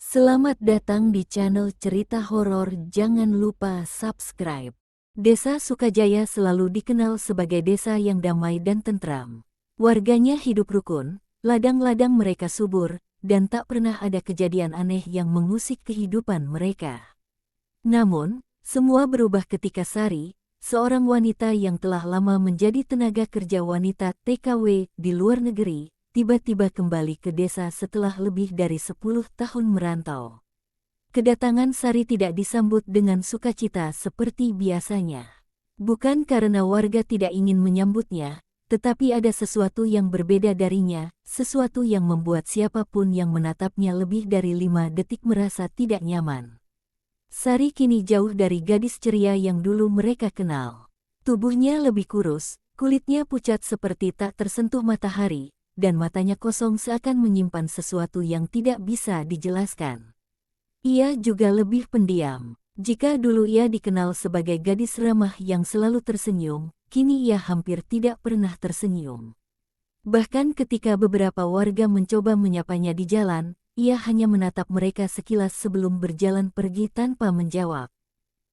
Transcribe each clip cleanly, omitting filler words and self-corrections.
Selamat datang di channel cerita horor. Jangan lupa subscribe. Desa Sukajaya selalu dikenal sebagai desa yang damai dan tentram. Warganya hidup rukun, ladang-ladang mereka subur, dan tak pernah ada kejadian aneh yang mengusik kehidupan mereka. Namun, semua berubah ketika Sari, seorang wanita yang telah lama menjadi tenaga kerja wanita TKW di luar negeri, tiba-tiba kembali ke desa setelah lebih dari 10 tahun merantau. Kedatangan Sari tidak disambut dengan sukacita seperti biasanya. Bukan karena warga tidak ingin menyambutnya, tetapi ada sesuatu yang berbeda darinya, sesuatu yang membuat siapapun yang menatapnya lebih dari 5 detik merasa tidak nyaman. Sari kini jauh dari gadis ceria yang dulu mereka kenal. Tubuhnya lebih kurus, kulitnya pucat seperti tak tersentuh matahari, dan matanya kosong seakan menyimpan sesuatu yang tidak bisa dijelaskan. Ia juga lebih pendiam. Jika dulu ia dikenal sebagai gadis ramah yang selalu tersenyum, kini ia hampir tidak pernah tersenyum. Bahkan ketika beberapa warga mencoba menyapanya di jalan, ia hanya menatap mereka sekilas sebelum berjalan pergi tanpa menjawab.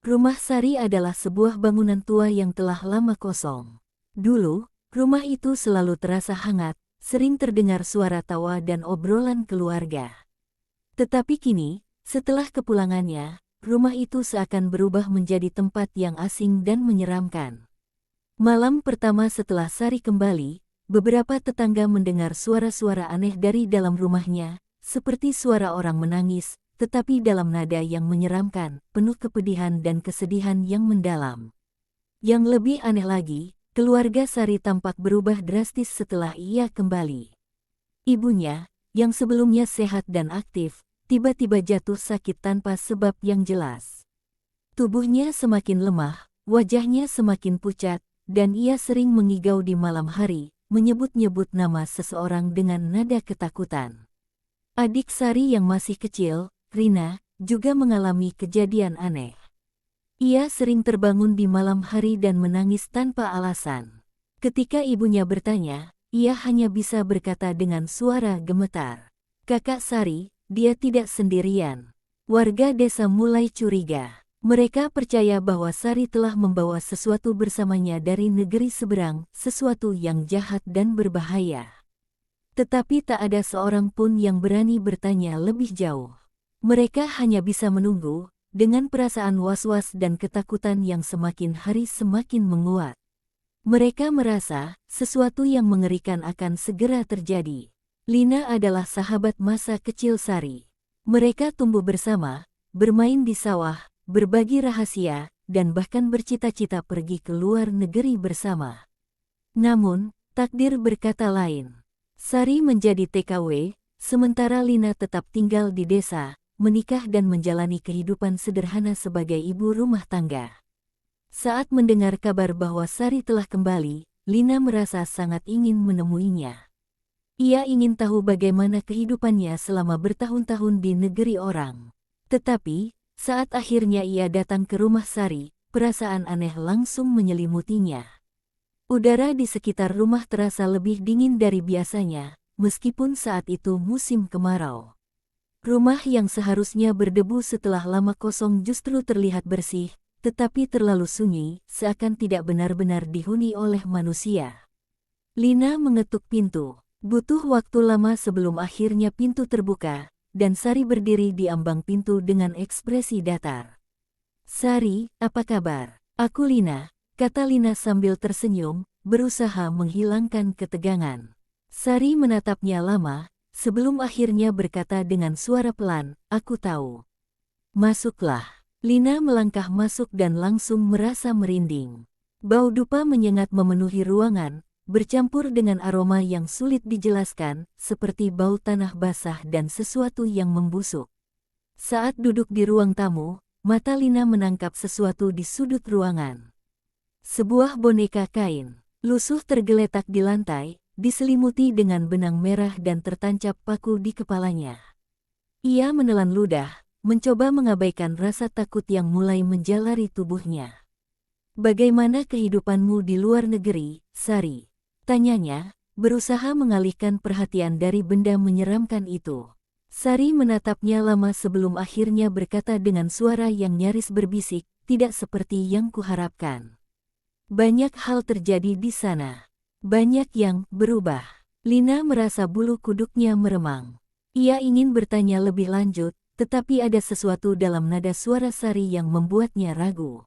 Rumah Sari adalah sebuah bangunan tua yang telah lama kosong. Dulu, rumah itu selalu terasa hangat, sering terdengar suara tawa dan obrolan keluarga. Tetapi kini, setelah kepulangannya, rumah itu seakan berubah menjadi tempat yang asing dan menyeramkan. Malam pertama setelah Sari kembali, beberapa tetangga mendengar suara-suara aneh dari dalam rumahnya, seperti suara orang menangis, tetapi dalam nada yang menyeramkan, penuh kepedihan dan kesedihan yang mendalam. Yang lebih aneh lagi, keluarga Sari tampak berubah drastis setelah ia kembali. Ibunya, yang sebelumnya sehat dan aktif, tiba-tiba jatuh sakit tanpa sebab yang jelas. Tubuhnya semakin lemah, wajahnya semakin pucat, dan ia sering mengigau di malam hari, menyebut-nyebut nama seseorang dengan nada ketakutan. Adik Sari yang masih kecil, Rina, juga mengalami kejadian aneh. Ia sering terbangun di malam hari dan menangis tanpa alasan. Ketika ibunya bertanya, ia hanya bisa berkata dengan suara gemetar, "Kakak Sari, dia tidak sendirian." Warga desa mulai curiga. Mereka percaya bahwa Sari telah membawa sesuatu bersamanya dari negeri seberang, sesuatu yang jahat dan berbahaya. Tetapi tak ada seorang pun yang berani bertanya lebih jauh. Mereka hanya bisa menunggu, dengan perasaan was-was dan ketakutan yang semakin hari semakin menguat. Mereka merasa sesuatu yang mengerikan akan segera terjadi. Lina adalah sahabat masa kecil Sari. Mereka tumbuh bersama, bermain di sawah, berbagi rahasia, dan bahkan bercita-cita pergi ke luar negeri bersama. Namun, takdir berkata lain. Sari menjadi TKW, sementara Lina tetap tinggal di desa, menikah dan menjalani kehidupan sederhana sebagai ibu rumah tangga. Saat mendengar kabar bahwa Sari telah kembali, Lina merasa sangat ingin menemuinya. Ia ingin tahu bagaimana kehidupannya selama bertahun-tahun di negeri orang. Tetapi, saat akhirnya ia datang ke rumah Sari, perasaan aneh langsung menyelimutinya. Udara di sekitar rumah terasa lebih dingin dari biasanya, meskipun saat itu musim kemarau. Rumah yang seharusnya berdebu setelah lama kosong justru terlihat bersih, tetapi terlalu sunyi, seakan tidak benar-benar dihuni oleh manusia. Lina mengetuk pintu. Butuh waktu lama sebelum akhirnya pintu terbuka, dan Sari berdiri di ambang pintu dengan ekspresi datar. "Sari, apa kabar?" "Aku Lina," kata Lina sambil tersenyum, berusaha menghilangkan ketegangan. Sari menatapnya lama, sebelum akhirnya berkata dengan suara pelan, "Aku tahu." "Masuklah." Lina melangkah masuk dan langsung merasa merinding. Bau dupa menyengat memenuhi ruangan, bercampur dengan aroma yang sulit dijelaskan, seperti bau tanah basah dan sesuatu yang membusuk. Saat duduk di ruang tamu, mata Lina menangkap sesuatu di sudut ruangan. Sebuah boneka kain, lusuh tergeletak di lantai, diselimuti dengan benang merah dan tertancap paku di kepalanya. Ia menelan ludah, mencoba mengabaikan rasa takut yang mulai menjalari tubuhnya. "Bagaimana kehidupanmu di luar negeri, Sari?" tanyanya, berusaha mengalihkan perhatian dari benda menyeramkan itu. Sari menatapnya lama sebelum akhirnya berkata dengan suara yang nyaris berbisik, tidak seperti yang kuharapkan. Banyak hal terjadi di sana. Banyak yang berubah. Lina merasa bulu kuduknya meremang. Ia ingin bertanya lebih lanjut, tetapi ada sesuatu dalam nada suara Sari yang membuatnya ragu.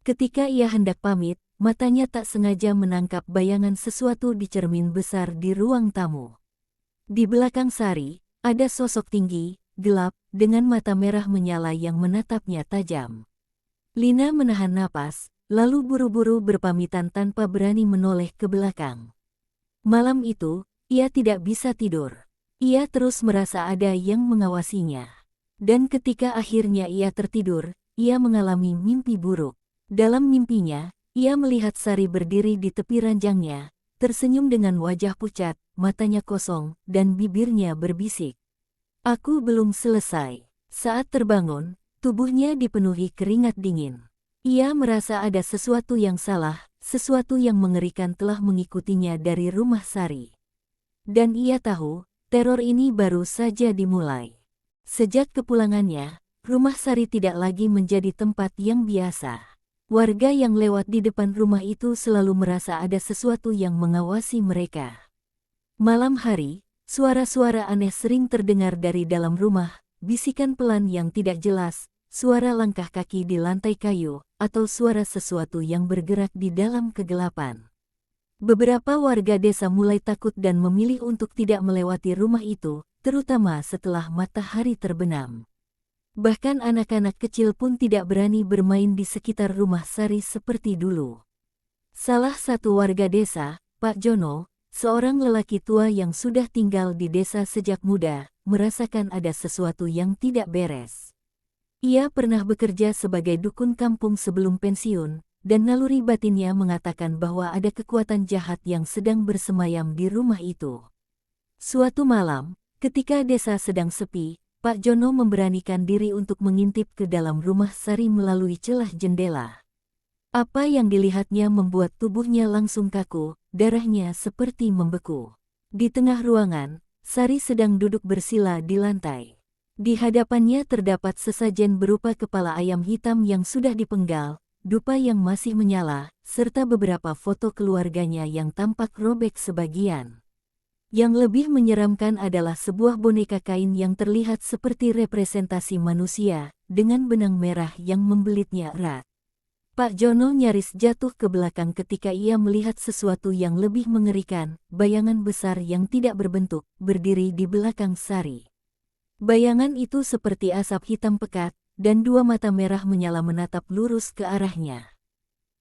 Ketika ia hendak pamit, matanya tak sengaja menangkap bayangan sesuatu di cermin besar di ruang tamu. Di belakang Sari, ada sosok tinggi, gelap, dengan mata merah menyala yang menatapnya tajam. Lina menahan napas, lalu buru-buru berpamitan tanpa berani menoleh ke belakang. Malam itu, ia tidak bisa tidur. Ia terus merasa ada yang mengawasinya. Dan ketika akhirnya ia tertidur, ia mengalami mimpi buruk. Dalam mimpinya, ia melihat Sari berdiri di tepi ranjangnya, tersenyum dengan wajah pucat, matanya kosong, dan bibirnya berbisik. Aku belum selesai. Saat terbangun, tubuhnya dipenuhi keringat dingin. Ia merasa ada sesuatu yang salah, sesuatu yang mengerikan telah mengikutinya dari rumah Sari. Dan ia tahu, teror ini baru saja dimulai. Sejak kepulangannya, rumah Sari tidak lagi menjadi tempat yang biasa. Warga yang lewat di depan rumah itu selalu merasa ada sesuatu yang mengawasi mereka. Malam hari, suara-suara aneh sering terdengar dari dalam rumah, bisikan pelan yang tidak jelas, suara langkah kaki di lantai kayu, atau suara sesuatu yang bergerak di dalam kegelapan. Beberapa warga desa mulai takut dan memilih untuk tidak melewati rumah itu, terutama setelah matahari terbenam. Bahkan anak-anak kecil pun tidak berani bermain di sekitar rumah Sari seperti dulu. Salah satu warga desa, Pak Jono, seorang lelaki tua yang sudah tinggal di desa sejak muda, merasakan ada sesuatu yang tidak beres. Ia pernah bekerja sebagai dukun kampung sebelum pensiun, dan naluri batinnya mengatakan bahwa ada kekuatan jahat yang sedang bersemayam di rumah itu. Suatu malam, ketika desa sedang sepi, Pak Jono memberanikan diri untuk mengintip ke dalam rumah Sari melalui celah jendela. Apa yang dilihatnya membuat tubuhnya langsung kaku, darahnya seperti membeku. Di tengah ruangan, Sari sedang duduk bersila di lantai. Di hadapannya terdapat sesajen berupa kepala ayam hitam yang sudah dipenggal, dupa yang masih menyala, serta beberapa foto keluarganya yang tampak robek sebagian. Yang lebih menyeramkan adalah sebuah boneka kain yang terlihat seperti representasi manusia, dengan benang merah yang membelitnya erat. Pak Jono nyaris jatuh ke belakang ketika ia melihat sesuatu yang lebih mengerikan, bayangan besar yang tidak berbentuk, berdiri di belakang Sari. Bayangan itu seperti asap hitam pekat, dan dua mata merah menyala menatap lurus ke arahnya.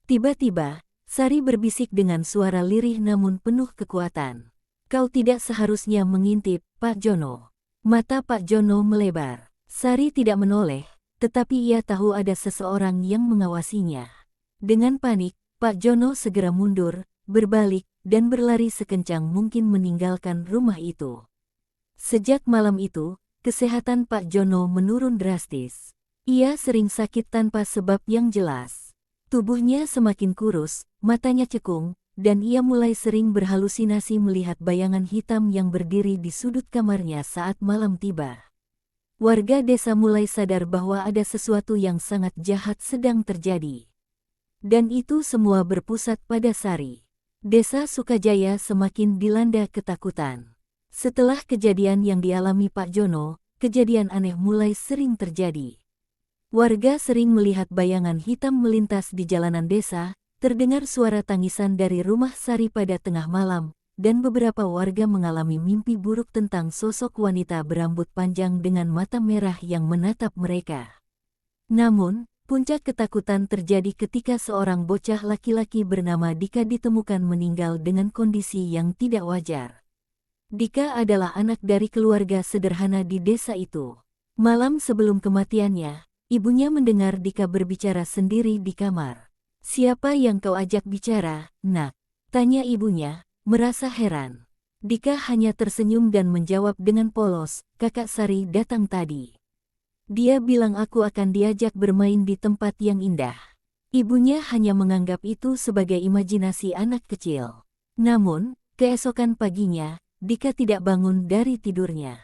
Tiba-tiba, Sari berbisik dengan suara lirih namun penuh kekuatan. Kau tidak seharusnya mengintip, Pak Jono. Mata Pak Jono melebar. Sari tidak menoleh, tetapi ia tahu ada seseorang yang mengawasinya. Dengan panik, Pak Jono segera mundur, berbalik, dan berlari sekencang mungkin meninggalkan rumah itu. Sejak malam itu, kesehatan Pak Jono menurun drastis. Ia sering sakit tanpa sebab yang jelas. Tubuhnya semakin kurus, matanya cekung, dan ia mulai sering berhalusinasi melihat bayangan hitam yang berdiri di sudut kamarnya saat malam tiba. Warga desa mulai sadar bahwa ada sesuatu yang sangat jahat sedang terjadi. Dan itu semua berpusat pada Sari. Desa Sukajaya semakin dilanda ketakutan. Setelah kejadian yang dialami Pak Jono, kejadian aneh mulai sering terjadi. Warga sering melihat bayangan hitam melintas di jalanan desa, terdengar suara tangisan dari rumah Sari pada tengah malam, dan beberapa warga mengalami mimpi buruk tentang sosok wanita berambut panjang dengan mata merah yang menatap mereka. Namun, puncak ketakutan terjadi ketika seorang bocah laki-laki bernama Dika ditemukan meninggal dengan kondisi yang tidak wajar. Dika adalah anak dari keluarga sederhana di desa itu. Malam sebelum kematiannya, ibunya mendengar Dika berbicara sendiri di kamar. "Siapa yang kau ajak bicara, nak?" tanya ibunya, merasa heran. Dika hanya tersenyum dan menjawab dengan polos, "Kakak Sari datang tadi. Dia bilang aku akan diajak bermain di tempat yang indah." Ibunya hanya menganggap itu sebagai imajinasi anak kecil. Namun, keesokan paginya, Dika tidak bangun dari tidurnya.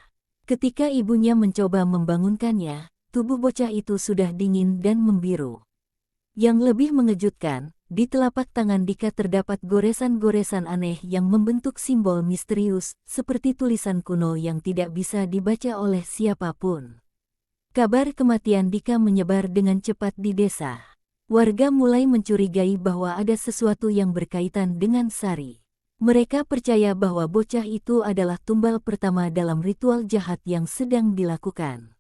Ketika ibunya mencoba membangunkannya, tubuh bocah itu sudah dingin dan membiru. Yang lebih mengejutkan, di telapak tangan Dika terdapat goresan-goresan aneh yang membentuk simbol misterius, seperti tulisan kuno yang tidak bisa dibaca oleh siapapun. Kabar kematian Dika menyebar dengan cepat di desa. Warga mulai mencurigai bahwa ada sesuatu yang berkaitan dengan Sari. Mereka percaya bahwa bocah itu adalah tumbal pertama dalam ritual jahat yang sedang dilakukan.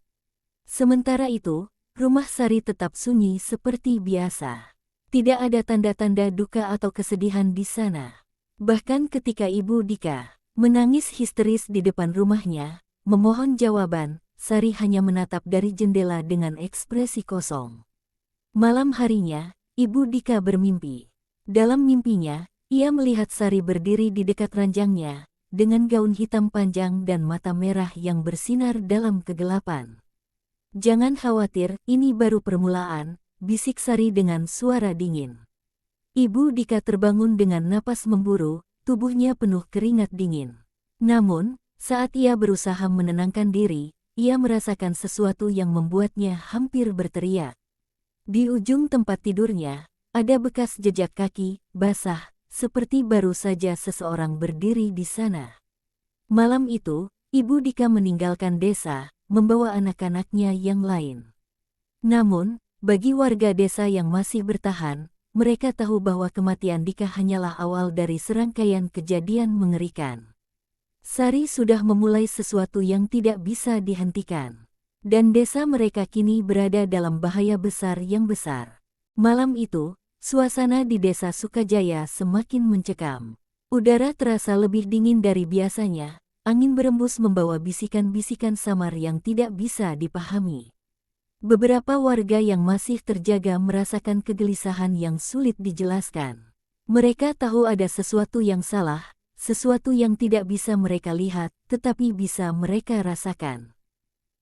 Sementara itu, rumah Sari tetap sunyi seperti biasa. Tidak ada tanda-tanda duka atau kesedihan di sana. Bahkan ketika ibu Dika menangis histeris di depan rumahnya, memohon jawaban, Sari hanya menatap dari jendela dengan ekspresi kosong. Malam harinya, ibu Dika bermimpi. Dalam mimpinya, ia melihat Sari berdiri di dekat ranjangnya, dengan gaun hitam panjang dan mata merah yang bersinar dalam kegelapan. "Jangan khawatir, ini baru permulaan," bisik Sari dengan suara dingin. Ibu Dika terbangun dengan napas memburu, tubuhnya penuh keringat dingin. Namun, saat ia berusaha menenangkan diri, ia merasakan sesuatu yang membuatnya hampir berteriak. Di ujung tempat tidurnya, ada bekas jejak kaki, basah, seperti baru saja seseorang berdiri di sana. Malam itu, ibu Dika meninggalkan desa, membawa anak-anaknya yang lain. Namun, bagi warga desa yang masih bertahan, mereka tahu bahwa kematian Dika hanyalah awal dari serangkaian kejadian mengerikan. Sari sudah memulai sesuatu yang tidak bisa dihentikan. Dan desa mereka kini berada dalam bahaya besar yang besar. Malam itu, suasana di desa Sukajaya semakin mencekam. Udara terasa lebih dingin dari biasanya. Angin berembus membawa bisikan-bisikan samar yang tidak bisa dipahami. Beberapa warga yang masih terjaga merasakan kegelisahan yang sulit dijelaskan. Mereka tahu ada sesuatu yang salah, sesuatu yang tidak bisa mereka lihat, tetapi bisa mereka rasakan.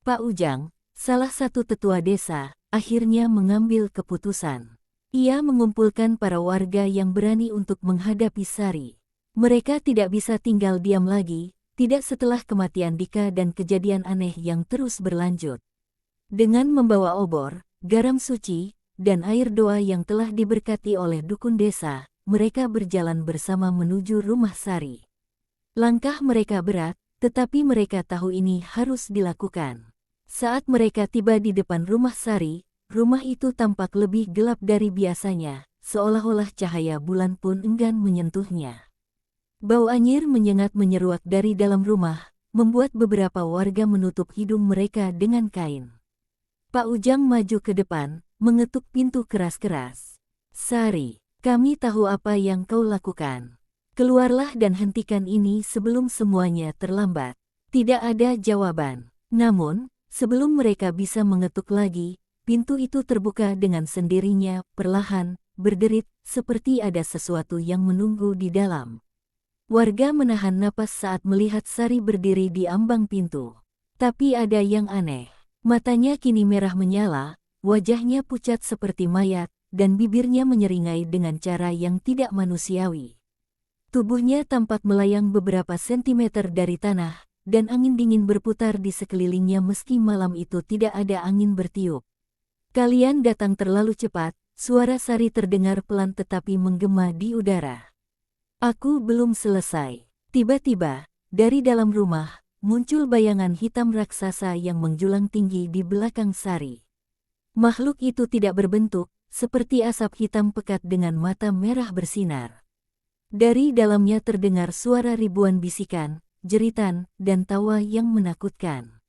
Pak Ujang, salah satu tetua desa, akhirnya mengambil keputusan. Ia mengumpulkan para warga yang berani untuk menghadapi Sari. Mereka tidak bisa tinggal diam lagi, tidak setelah kematian Dika dan kejadian aneh yang terus berlanjut. Dengan membawa obor, garam suci, dan air doa yang telah diberkati oleh dukun desa, mereka berjalan bersama menuju rumah Sari. Langkah mereka berat, tetapi mereka tahu ini harus dilakukan. Saat mereka tiba di depan rumah Sari, rumah itu tampak lebih gelap dari biasanya, seolah-olah cahaya bulan pun enggan menyentuhnya. Bau anyir menyengat menyeruak dari dalam rumah, membuat beberapa warga menutup hidung mereka dengan kain. Pak Ujang maju ke depan, mengetuk pintu keras-keras. "Sari, kami tahu apa yang kau lakukan. Keluarlah dan hentikan ini sebelum semuanya terlambat." Tidak ada jawaban. Namun, sebelum mereka bisa mengetuk lagi, pintu itu terbuka dengan sendirinya, perlahan, berderit, seperti ada sesuatu yang menunggu di dalam. Warga menahan napas saat melihat Sari berdiri di ambang pintu. Tapi ada yang aneh. Matanya kini merah menyala, wajahnya pucat seperti mayat, dan bibirnya menyeringai dengan cara yang tidak manusiawi. Tubuhnya tampak melayang beberapa sentimeter dari tanah, dan angin dingin berputar di sekelilingnya meski malam itu tidak ada angin bertiup. "Kalian datang terlalu cepat," suara Sari terdengar pelan tetapi menggema di udara. "Aku belum selesai." Tiba-tiba, dari dalam rumah, muncul bayangan hitam raksasa yang menjulang tinggi di belakang Sari. Makhluk itu tidak berbentuk, seperti asap hitam pekat dengan mata merah bersinar. Dari dalamnya terdengar suara ribuan bisikan, jeritan, dan tawa yang menakutkan.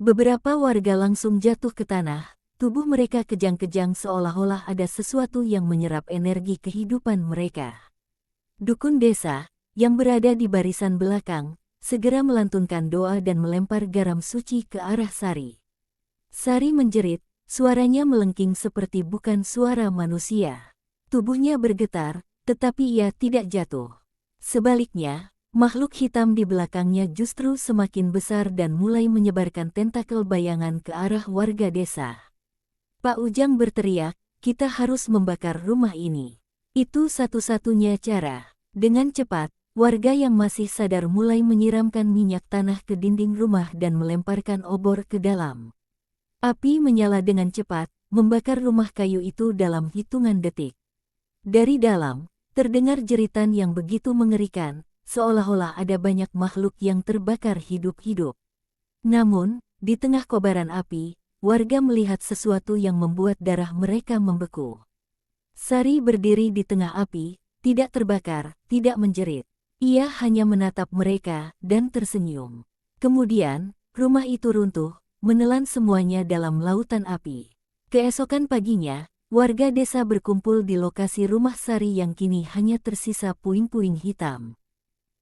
Beberapa warga langsung jatuh ke tanah, tubuh mereka kejang-kejang seolah-olah ada sesuatu yang menyerap energi kehidupan mereka. Dukun desa, yang berada di barisan belakang, segera melantunkan doa dan melempar garam suci ke arah Sari. Sari menjerit, suaranya melengking seperti bukan suara manusia. Tubuhnya bergetar, tetapi ia tidak jatuh. Sebaliknya, makhluk hitam di belakangnya justru semakin besar dan mulai menyebarkan tentakel bayangan ke arah warga desa. Pak Ujang berteriak, "Kita harus membakar rumah ini. Itu satu-satunya cara." Dengan cepat, warga yang masih sadar mulai menyiramkan minyak tanah ke dinding rumah dan melemparkan obor ke dalam. Api menyala dengan cepat, membakar rumah kayu itu dalam hitungan detik. Dari dalam, terdengar jeritan yang begitu mengerikan, seolah-olah ada banyak makhluk yang terbakar hidup-hidup. Namun, di tengah kobaran api, warga melihat sesuatu yang membuat darah mereka membeku. Sari berdiri di tengah api, tidak terbakar, tidak menjerit. Ia hanya menatap mereka dan tersenyum. Kemudian, rumah itu runtuh, menelan semuanya dalam lautan api. Keesokan paginya, warga desa berkumpul di lokasi rumah Sari yang kini hanya tersisa puing-puing hitam.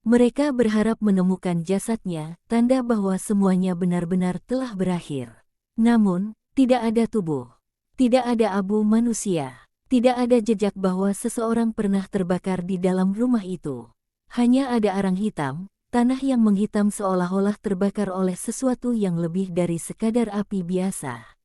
Mereka berharap menemukan jasadnya, tanda bahwa semuanya benar-benar telah berakhir. Namun, tidak ada tubuh. Tidak ada abu manusia. Tidak ada jejak bahwa seseorang pernah terbakar di dalam rumah itu. Hanya ada arang hitam, tanah yang menghitam seolah-olah terbakar oleh sesuatu yang lebih dari sekadar api biasa.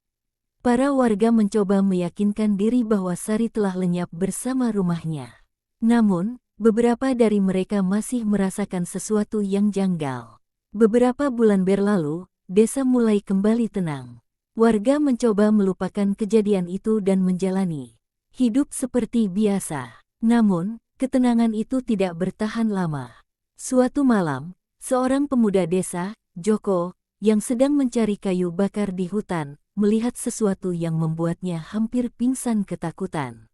Para warga mencoba meyakinkan diri bahwa Sari telah lenyap bersama rumahnya. Namun, beberapa dari mereka masih merasakan sesuatu yang janggal. Beberapa bulan berlalu, desa mulai kembali tenang. Warga mencoba melupakan kejadian itu dan menjalani hidup seperti biasa. Namun, ketenangan itu tidak bertahan lama. Suatu malam, seorang pemuda desa, Joko, yang sedang mencari kayu bakar di hutan, melihat sesuatu yang membuatnya hampir pingsan ketakutan.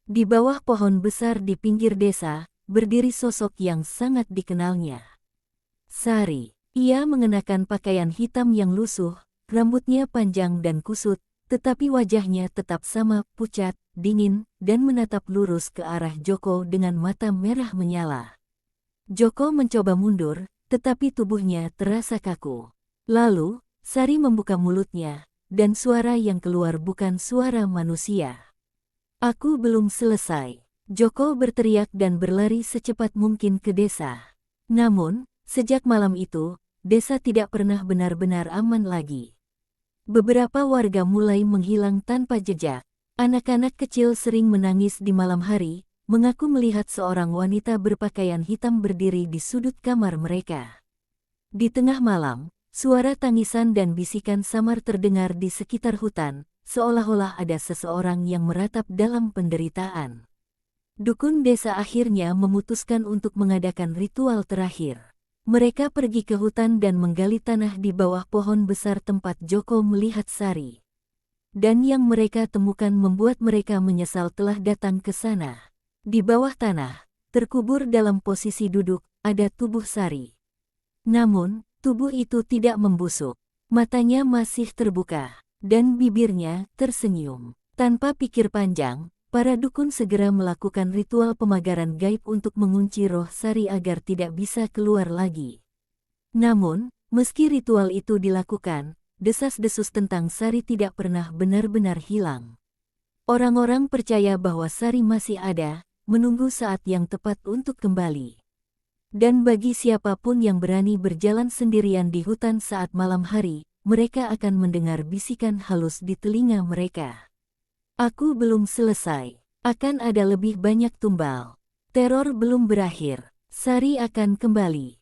Di bawah pohon besar di pinggir desa, berdiri sosok yang sangat dikenalnya. Sari. Ia mengenakan pakaian hitam yang lusuh, rambutnya panjang dan kusut, tetapi wajahnya tetap sama, pucat, dingin, dan menatap lurus ke arah Joko dengan mata merah menyala. Joko mencoba mundur, tetapi tubuhnya terasa kaku. Lalu, Sari membuka mulutnya, dan suara yang keluar bukan suara manusia. "Aku belum selesai." Joko berteriak dan berlari secepat mungkin ke desa. Namun, sejak malam itu, desa tidak pernah benar-benar aman lagi. Beberapa warga mulai menghilang tanpa jejak. Anak-anak kecil sering menangis di malam hari, mengaku melihat seorang wanita berpakaian hitam berdiri di sudut kamar mereka. Di tengah malam, suara tangisan dan bisikan samar terdengar di sekitar hutan, seolah-olah ada seseorang yang meratap dalam penderitaan. Dukun desa akhirnya memutuskan untuk mengadakan ritual terakhir. Mereka pergi ke hutan dan menggali tanah di bawah pohon besar tempat Joko melihat Sari. Dan yang mereka temukan membuat mereka menyesal telah datang ke sana. Di bawah tanah, terkubur dalam posisi duduk, ada tubuh Sari. Namun, tubuh itu tidak membusuk. Matanya masih terbuka, dan bibirnya tersenyum. Tanpa pikir panjang, para dukun segera melakukan ritual pemagaran gaib untuk mengunci roh Sari agar tidak bisa keluar lagi. Namun, meski ritual itu dilakukan, desas-desus tentang Sari tidak pernah benar-benar hilang. Orang-orang percaya bahwa Sari masih ada, menunggu saat yang tepat untuk kembali. Dan bagi siapapun yang berani berjalan sendirian di hutan saat malam hari, mereka akan mendengar bisikan halus di telinga mereka. "Aku belum selesai. Akan ada lebih banyak tumbal. Teror belum berakhir. Sari akan kembali."